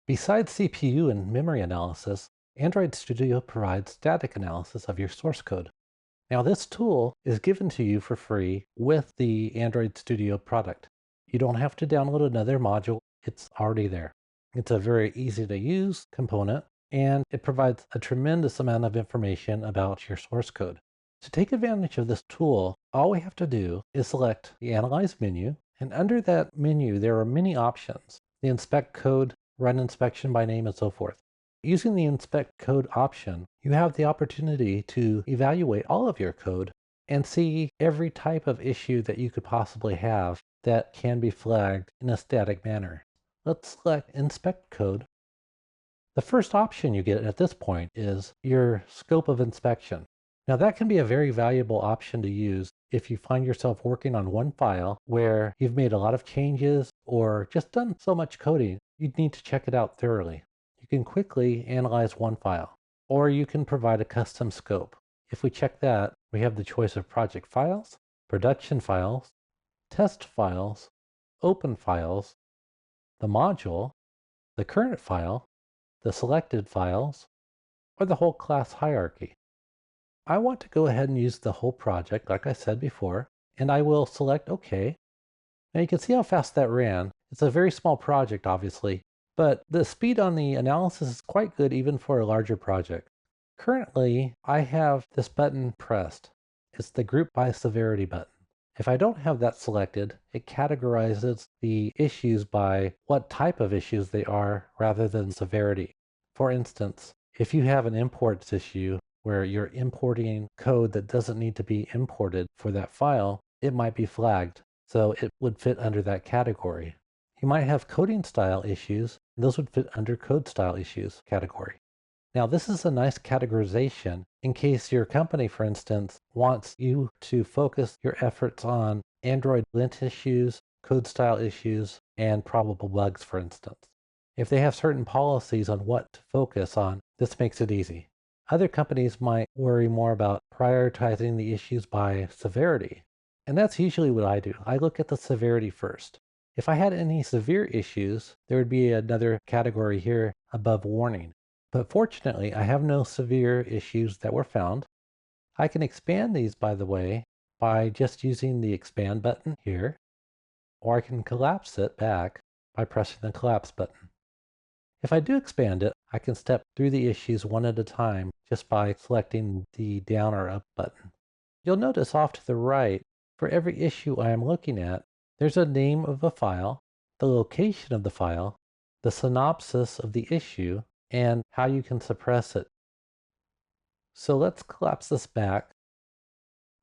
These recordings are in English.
Besides CPU and memory analysis, Android Studio provides static analysis of your source code. Now, this tool is given to you for free with the Android Studio product. You don't have to download another module, it's already there. It's a very easy to use component, and it provides a tremendous amount of information about your source code. To take advantage of this tool, all we have to do is select the Analyze menu, and under that menu, there are many options: the Inspect Code, Run Inspection by Name, and so forth. Using the Inspect Code option, you have the opportunity to evaluate all of your code and see every type of issue that you could possibly have that can be flagged in a static manner. Let's select Inspect Code. The first option you get at this point is your scope of inspection. Now, that can be a very valuable option to use if you find yourself working on one file where you've made a lot of changes or just done so much coding, you'd need to check it out thoroughly. You can quickly analyze one file, or you can provide a custom scope. If we check that, we have the choice of project files, production files, test files, open files, the module, the current file, the selected files, or the whole class hierarchy. I want to go ahead and use the whole project, like I said before, and I will select OK. Now you can see how fast that ran. It's a very small project, obviously, but the speed on the analysis is quite good even for a larger project. Currently, I have this button pressed. It's the Group by Severity button. If I don't have that selected, it categorizes the issues by what type of issues they are rather than severity. For instance, if you have an imports issue where you're importing code that doesn't need to be imported for that file, it might be flagged, so it would fit under that category. You might have coding style issues, and those would fit under code style issues category. Now, this is a nice categorization in case your company, for instance, wants you to focus your efforts on Android lint issues, code style issues, and probable bugs, for instance. If they have certain policies on what to focus on, this makes it easy. Other companies might worry more about prioritizing the issues by severity, and that's usually what I do. I look at the severity first. If I had any severe issues, there would be another category here above warning. But fortunately, I have no severe issues that were found. I can expand these, by the way, by just using the expand button here, or I can collapse it back by pressing the collapse button. If I do expand it, I can step through the issues one at a time just by selecting the down or up button. You'll notice off to the right, for every issue I am looking at, there's a name of a file, the location of the file, the synopsis of the issue, and how you can suppress it. So let's collapse this back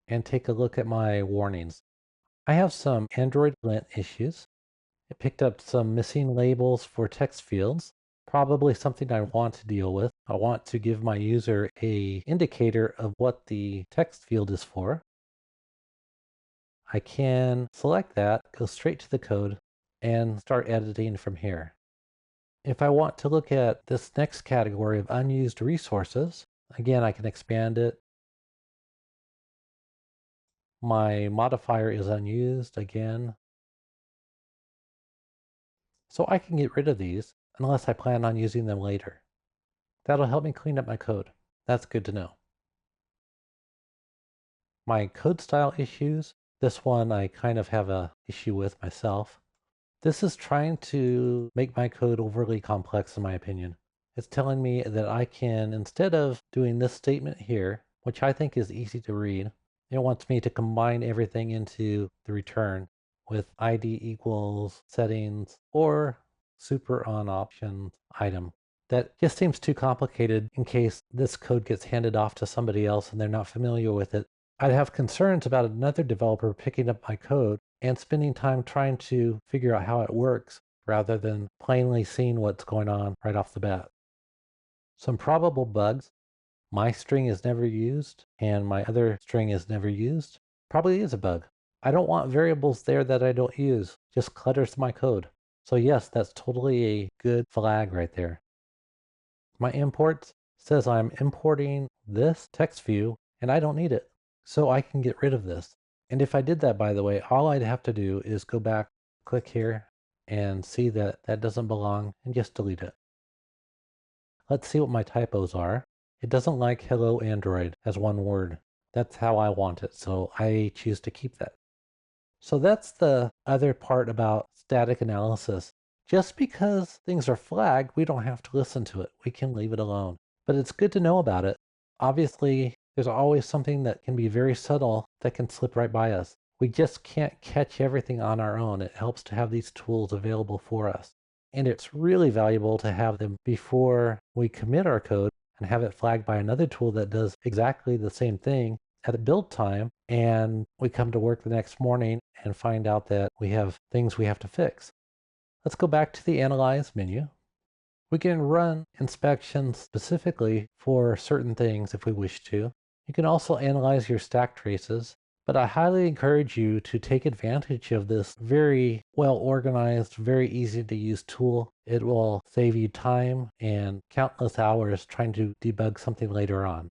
and take a look at my warnings. I have some Android lint issues. It picked up some missing labels for text fields, probably something I want to deal with. I want to give my user a indicator of what the text field is for. I can select that, go straight to the code, and start editing from here. If I want to look at this next category of unused resources, again, I can expand it. My modifier is unused again. So I can get rid of these unless I plan on using them later. That'll help me clean up my code. That's good to know. My code style issues, this one I kind of have a issue with myself. This is trying to make my code overly complex in my opinion. It's telling me that I can, instead of doing this statement here, which I think is easy to read, it wants me to combine everything into the return with ID equals settings or super on options item. That just seems too complicated in case this code gets handed off to somebody else and they're not familiar with it. I'd have concerns about another developer picking up my code and spending time trying to figure out how it works rather than plainly seeing what's going on right off the bat. Some probable bugs: my string is never used and my other string is never used. Probably is a bug. I don't want variables there that I don't use. Just clutters my code. So yes, that's totally a good flag right there. My imports says I'm importing this text view and I don't need it. So I can get rid of this. And if I did that, by the way, all I'd have to do is go back, click here, and see that that doesn't belong, and just delete it. Let's see what my typos are. It doesn't like hello Android as one word. That's how I want it, so I choose to keep that. So that's the other part about static analysis. Just because things are flagged, we don't have to listen to it. We can leave it alone. But it's good to know about it. Obviously, there's always something that can be very subtle that can slip right by us. We just can't catch everything on our own. It helps to have these tools available for us. And it's really valuable to have them before we commit our code and have it flagged by another tool that does exactly the same thing at build time, and we come to work the next morning and find out that we have things we have to fix. Let's go back to the Analyze menu. We can run inspections specifically for certain things if we wish to. You can also analyze your stack traces, but I highly encourage you to take advantage of this very well organized, very easy to use tool. It will save you time and countless hours trying to debug something later on.